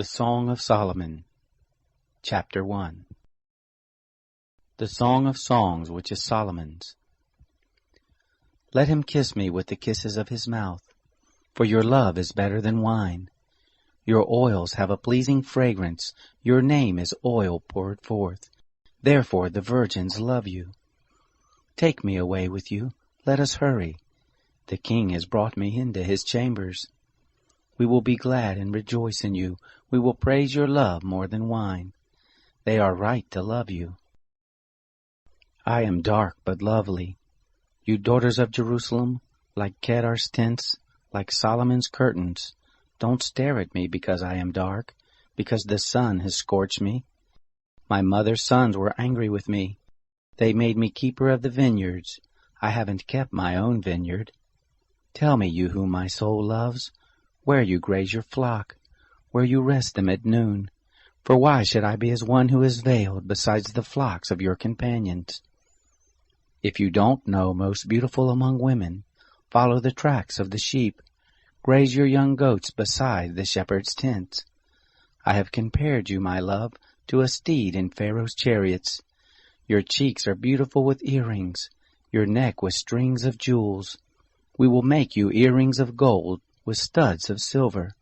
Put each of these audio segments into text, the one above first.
The Song of Solomon, Chapter 1. The Song of Songs, which is Solomon's. Let him kiss me with the kisses of his mouth, for your love is better than wine. Your oils have a pleasing fragrance, your name is oil poured forth. Therefore the virgins love you. Take me away with you, let us hurry. The king has brought me into his chambers. We will be glad and rejoice in you. We will praise your love more than wine. They are right to love you. I am dark but lovely. You daughters of Jerusalem, like Kedar's tents, like Solomon's curtains, don't stare at me because I am dark, because the sun has scorched me. My mother's sons were angry with me. They made me keeper of the vineyards. I haven't kept my own vineyard. Tell me, you whom my soul loves, where you graze your flock, where you rest them at noon. For why should I be as one who is veiled besides the flocks of your companions? If you don't know, most beautiful among women, follow the tracks of the sheep, graze your young goats beside the shepherd's tents. I have compared you, my love, to a steed in Pharaoh's chariots. Your cheeks are beautiful with earrings, your neck with strings of jewels. We will make you earrings of gold with studs of silver.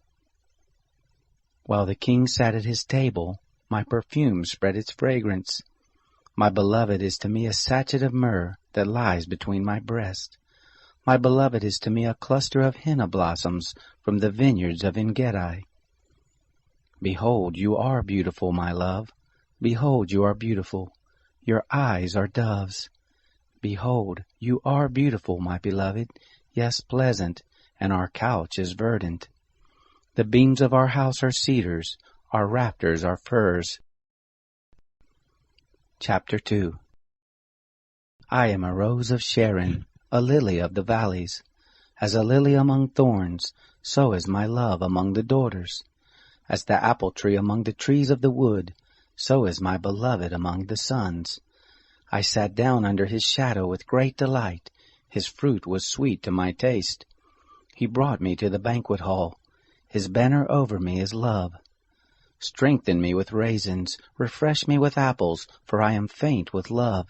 While the king sat at his table, my perfume spread its fragrance. My beloved is to me a sachet of myrrh that lies between my breasts. My beloved is to me a cluster of henna blossoms from the vineyards of En-gedi. Behold, you are beautiful, my love. Behold, you are beautiful. Your eyes are doves. Behold, you are beautiful, my beloved, yes, pleasant, and our couch is verdant. The beams of our house are cedars, our rafters are firs. Chapter 2. I am a rose of Sharon, a lily of the valleys. As a lily among thorns, so is my love among the daughters. As the apple tree among the trees of the wood, so is my beloved among the sons. I sat down under his shadow with great delight. His fruit was sweet to my taste. He brought me to the banquet hall. His banner over me is love. Strengthen me with raisins, refresh me with apples, for I am faint with love.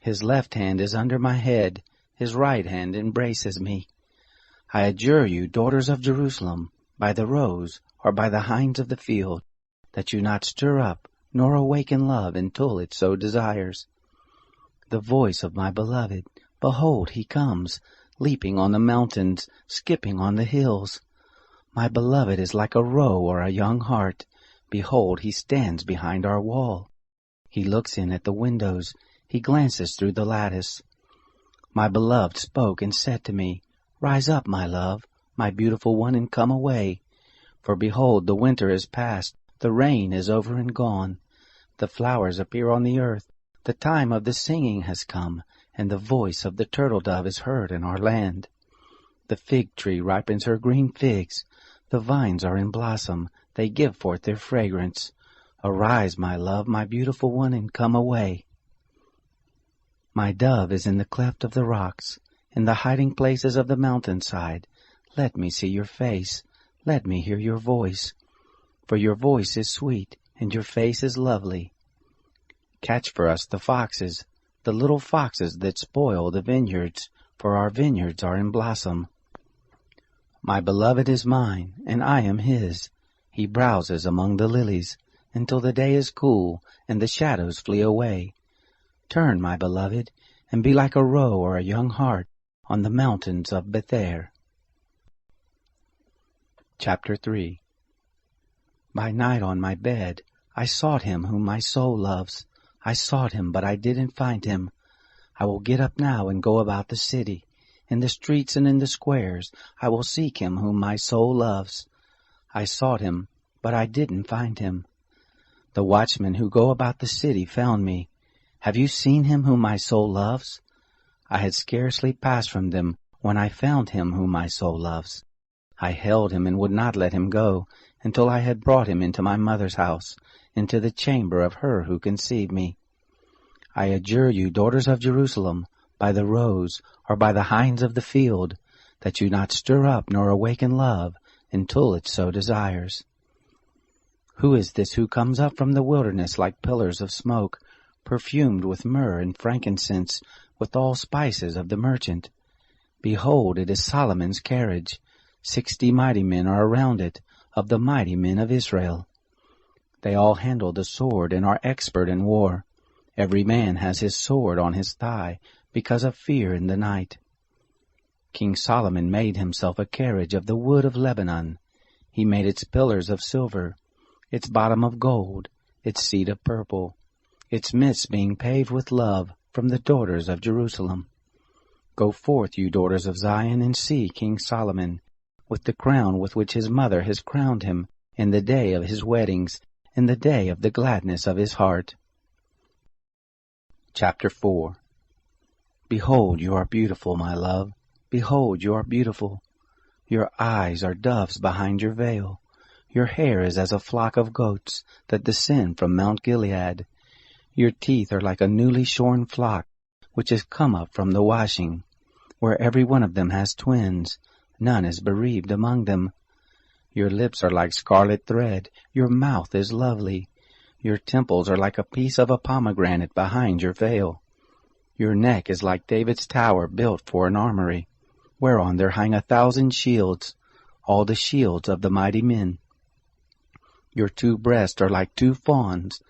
His left hand is under my head, his right hand embraces me. I adjure you, daughters of Jerusalem, by the roes or by the hinds of the field, that you not stir up nor awaken love until it so desires. The voice of my beloved, behold, he comes, leaping on the mountains, skipping on the hills. My beloved is like a roe or a young hart. Behold, he stands behind our wall. He looks in at the windows. He glances through the lattice. My beloved spoke and said to me, Rise up, my love, my beautiful one, and come away. For behold, the winter is past, the rain is over and gone. The flowers appear on the earth. The time of the singing has come, and the voice of the turtle-dove is heard in our land. The fig tree ripens her green figs. The vines are in blossom. They give forth their fragrance. Arise, my love, my beautiful one, and come away. My dove is in the cleft of the rocks, in the hiding places of the mountainside. Let me see your face. Let me hear your voice. For your voice is sweet, and your face is lovely. Catch for us the foxes, the little foxes that spoil the vineyards, for our vineyards are in blossom. My beloved is mine, and I am his. He browses among the lilies, until the day is cool, and the shadows flee away. Turn, my beloved, and be like a roe or a young hart on the mountains of Bether. Chapter 3. By night on my bed, I sought him whom my soul loves. I sought him, but I didn't find him. I will get up now and go about the city. In the streets and in the squares, I will seek him whom my soul loves. I sought him, but I didn't find him. The watchmen who go about the city found me. Have you seen him whom my soul loves? I had scarcely passed from them when I found him whom my soul loves. I held him and would not let him go, until I had brought him into my mother's house, into the chamber of her who conceived me. I adjure you, daughters of Jerusalem, by the roes or by the hinds of the field, that you not stir up nor awaken love until it so desires. Who is this who comes up from the wilderness like pillars of smoke, perfumed with myrrh and frankincense, with all spices of the merchant? Behold, it is Solomon's carriage. 60 mighty men are around it, of the mighty men of Israel. They all handle the sword and are expert in war. Every man has his sword on his thigh, because of fear in the night. King Solomon made himself a carriage of the wood of Lebanon. He made its pillars of silver, its bottom of gold, its seat of purple, its midst being paved with love from the daughters of Jerusalem. Go forth, you daughters of Zion, and see King Solomon, with the crown with which his mother has crowned him in the day of his weddings, in the day of the gladness of his heart. Chapter 4. Behold, you are beautiful, my love. Behold, you are beautiful. Your eyes are doves behind your veil. Your hair is as a flock of goats that descend from Mount Gilead. Your teeth are like a newly shorn flock, which has come up from the washing, where every one of them has twins. None is bereaved among them. Your lips are like scarlet thread. Your mouth is lovely. Your temples are like a piece of a pomegranate behind your veil. Your neck is like David's tower built for an armory, whereon there hang 1,000 shields, all the shields of the mighty men. Your 2 breasts are like 2 fawns.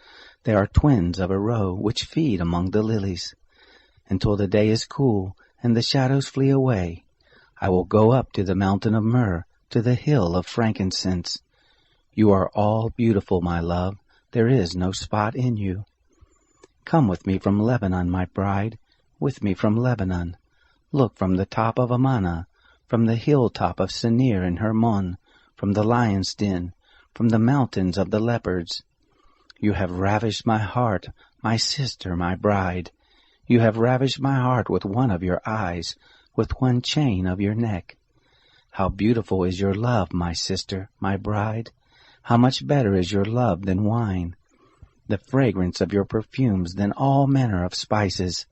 They are twins of a roe, which feed among the lilies. Until the day is cool, and the shadows flee away, I will go up to the mountain of myrrh, to the hill of frankincense. You are all beautiful, my love. There is no spot in you. Come with me from Lebanon, my bride, with me from Lebanon. Look from the top of Amana, from the hilltop of Senir and Hermon, from the lion's den, from the mountains of the leopards. You have ravished my heart, my sister, my bride. You have ravished my heart with one of your eyes, with one chain of your neck. How beautiful is your love, my sister, my bride! How much better is your love than wine, the fragrance of your perfumes than all manner of spices.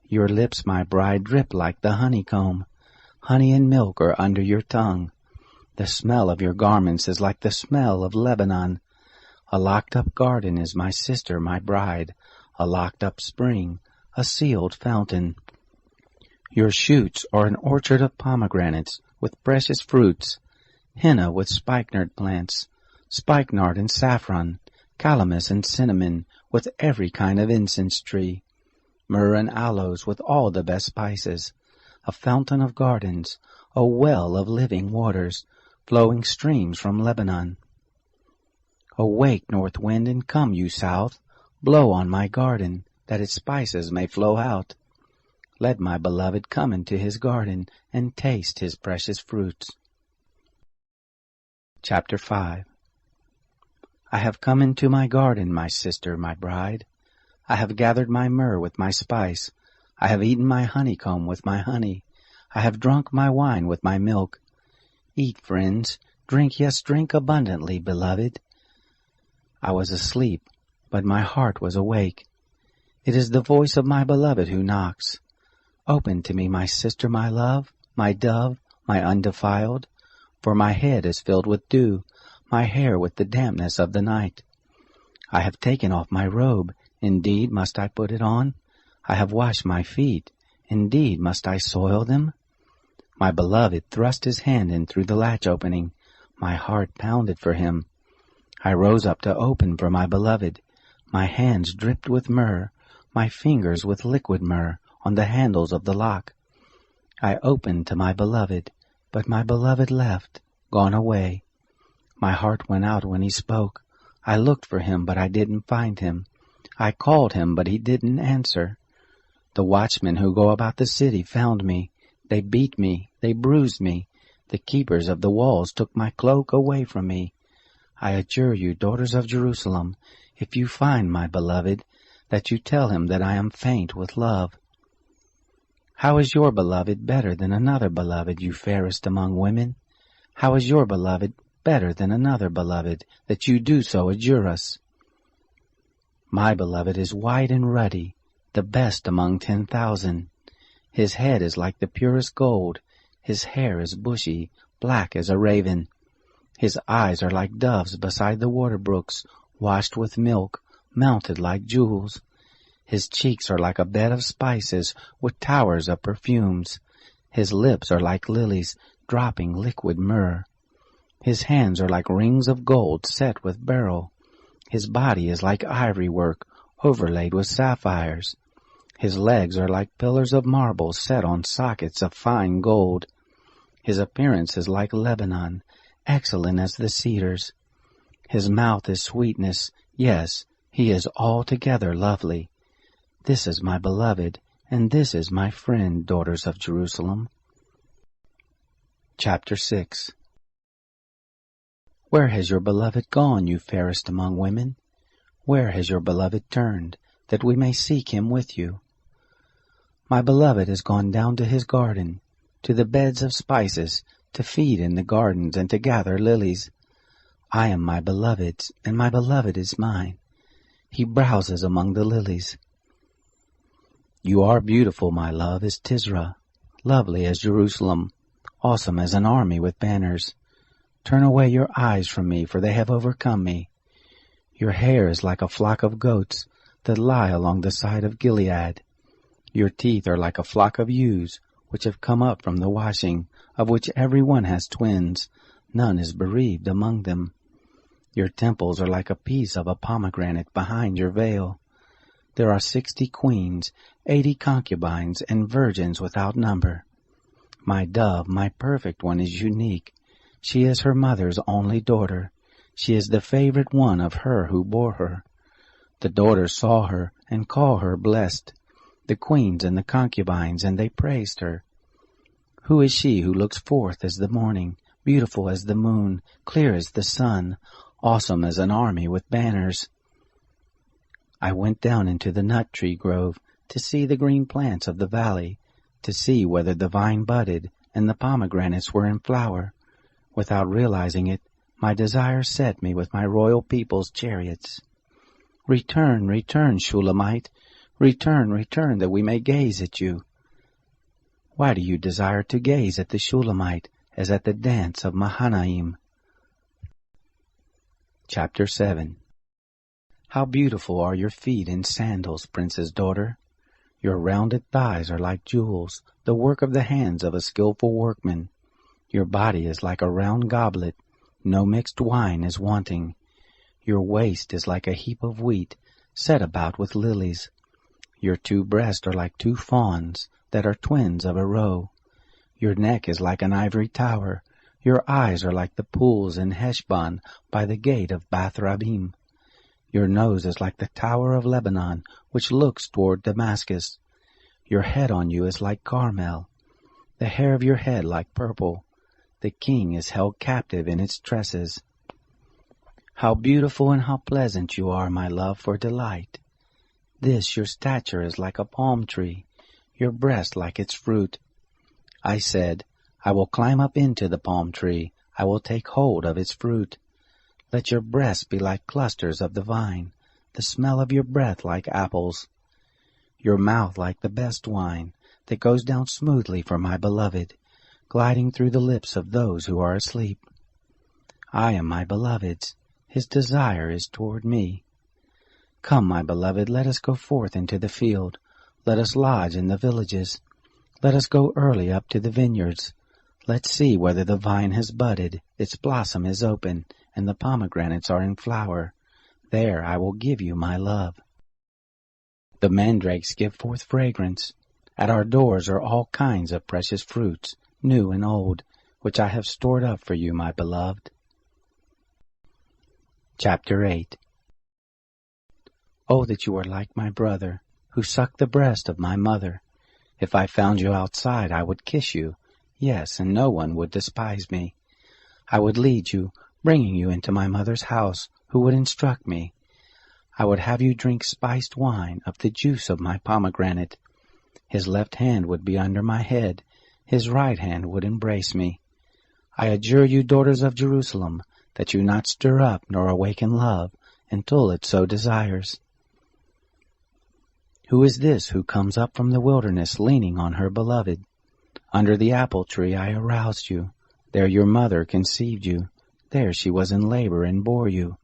Your lips, my bride, drip like the honeycomb. Honey and milk are under your tongue. The smell of your garments is like the smell of Lebanon. A locked-up garden is my sister, my bride, a locked-up spring, a sealed fountain. Your shoots are an orchard of pomegranates with precious fruits, henna with spikenard plants, spikenard and saffron, calamus and cinnamon, with every kind of incense tree, myrrh and aloes with all the best spices, a fountain of gardens, a well of living waters, flowing streams from Lebanon. Awake, north wind, and come, you south, blow on my garden, that its spices may flow out. Let my beloved come into his garden, and taste his precious fruits. Chapter 5. I have come into my garden, my sister, my bride. I have gathered my myrrh with my spice. I have eaten my honeycomb with my honey. I have drunk my wine with my milk. Eat, friends, drink, yes, drink abundantly, beloved. I was asleep, but my heart was awake. It is the voice of my beloved who knocks. Open to me, my sister, my love, my dove, my undefiled, for my head is filled with dew, my hair with the dampness of the night. I have taken off my robe, indeed must I put it on? I have washed my feet, indeed must I soil them? My beloved thrust his hand in through the latch opening. My heart pounded for him. I rose up to open for my beloved. My hands dripped with myrrh, my fingers with liquid myrrh on the handles of the lock. I opened to my beloved, but my beloved left, gone away. My heart went out when he spoke. I looked for him, but I didn't find him. I called him, but he didn't answer. The watchmen who go about the city found me. They beat me, they bruised me. The keepers of the walls took my cloak away from me. I adjure you, daughters of Jerusalem, if you find my beloved, that you tell him that I am faint with love. How is your beloved better than another beloved, you fairest among women? How is your beloved better than another beloved, that you do so adjure us? My beloved is white and ruddy, the best among 10,000. His head is like the purest gold, his hair is bushy, black as a raven. His eyes are like doves beside the water brooks, washed with milk, mounted like jewels. His cheeks are like a bed of spices, with towers of perfumes. His lips are like lilies, dropping liquid myrrh. His hands are like rings of gold set with beryl. His body is like ivory work, overlaid with sapphires. His legs are like pillars of marble set on sockets of fine gold. His appearance is like Lebanon, excellent as the cedars. His mouth is sweetness, yes, he is altogether lovely. This is my beloved, and this is my friend, daughters of Jerusalem. Chapter 6. Where has your beloved gone, you fairest among women? Where has your beloved turned, that we may seek him with you? My beloved has gone down to his garden, to the beds of spices, to feed in the gardens and to gather lilies. I am my beloved's, and my beloved is mine. He browses among the lilies. You are beautiful, my love, as Tisra, lovely as Jerusalem, awesome as an army with banners. Turn away your eyes from me, for they have overcome me. Your hair is like a flock of goats that lie along the side of Gilead. Your teeth are like a flock of ewes, which have come up from the washing, of which every one has twins. None is bereaved among them. Your temples are like a piece of a pomegranate behind your veil. There are 60 queens, 80 concubines, and virgins without number. My dove, my perfect one, is unique. She is her mother's only daughter. She is the favorite one of her who bore her. The daughters saw her and called her blessed, the queens and the concubines, and they praised her. Who is she who looks forth as the morning, beautiful as the moon, clear as the sun, awesome as an army with banners? I went down into the nut tree grove to see the green plants of the valley, to see whether the vine budded and the pomegranates were in flower. Without realizing it, my desire set me with my royal people's chariots. Return, return, Shulamite. Return, return, that we may gaze at you. Why do you desire to gaze at the Shulamite as at the dance of Mahanaim? Chapter 7. How beautiful are your feet in sandals, Prince's daughter! Your rounded thighs are like jewels, the work of the hands of a skillful workman. Your body is like a round goblet, no mixed wine is wanting. Your waist is like a heap of wheat, set about with lilies. Your 2 breasts are like 2 fawns, that are twins of a roe. Your neck is like an ivory tower. Your eyes are like the pools in Heshbon by the gate of Bath-rabbim. Your nose is like the tower of Lebanon, which looks toward Damascus. Your head on you is like Carmel, the hair of your head like purple. The king is held captive in its tresses. How beautiful and how pleasant you are, my love, for delight. This your stature is like a palm tree, your breast like its fruit. I said, I will climb up into the palm tree, I will take hold of its fruit. Let your breasts be like clusters of the vine, the smell of your breath like apples. Your mouth like the best wine, that goes down smoothly for my beloved, gliding through the lips of those who are asleep. I am my beloved's, his desire is toward me. Come, my beloved, let us go forth into the field. Let us lodge in the villages. Let us go early up to the vineyards. Let's see whether the vine has budded, its blossom is open, and the pomegranates are in flower. There I will give you my love. The mandrakes give forth fragrance. At our doors are all kinds of precious fruits, new and old, which I have stored up for you, my beloved. Chapter 8. Oh, that you were like my brother, who sucked the breast of my mother. If I found you outside, I would kiss you. Yes, and no one would despise me. I would lead you, bringing you into my mother's house, who would instruct me. I would have you drink spiced wine of the juice of my pomegranate. His left hand would be under my head, his right hand would embrace me. I adjure you, daughters of Jerusalem, that you not stir up nor awaken love until it so desires. Who is this who comes up from the wilderness leaning on her beloved? Under the apple tree I aroused you. There your mother conceived you. there she was in labor and bore you.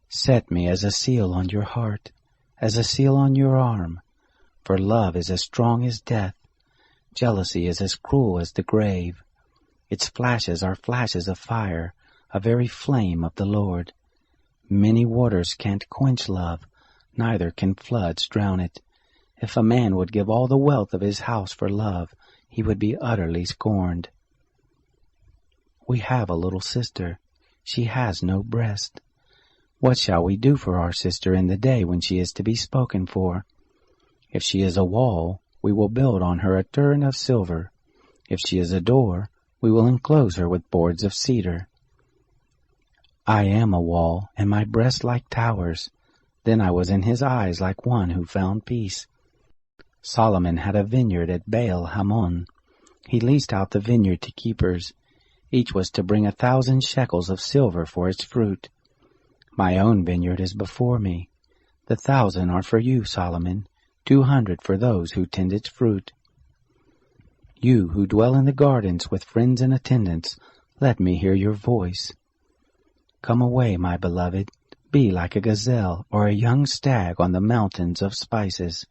Set me as a seal on your heart, as a seal on your arm, for love is as strong as death, jealousy is as cruel as the grave. Its flashes are flashes of fire, a very flame of the Lord. Many waters can't quench love, neither can floods drown it. If a man would give all the wealth of his house for love, he would be utterly scorned. We have a little sister. She has no breast. What shall we do for our sister in the day when she is to be spoken for? If she is a wall, we will build on her a turret of silver. If she is a door, we will enclose her with boards of cedar. I am a wall, and my breasts like towers. Then I was in his eyes like one who found peace. Solomon had a vineyard at Baal Hamon. He leased out the vineyard to keepers. Each was to bring 1,000 shekels of silver for its fruit. My own vineyard is before me. The 1,000 are for you, Solomon, 200 for those who tend its fruit. You who dwell in the gardens with friends and attendants, let me hear your voice. Come away, my beloved, be like a gazelle or a young stag on the mountains of spices.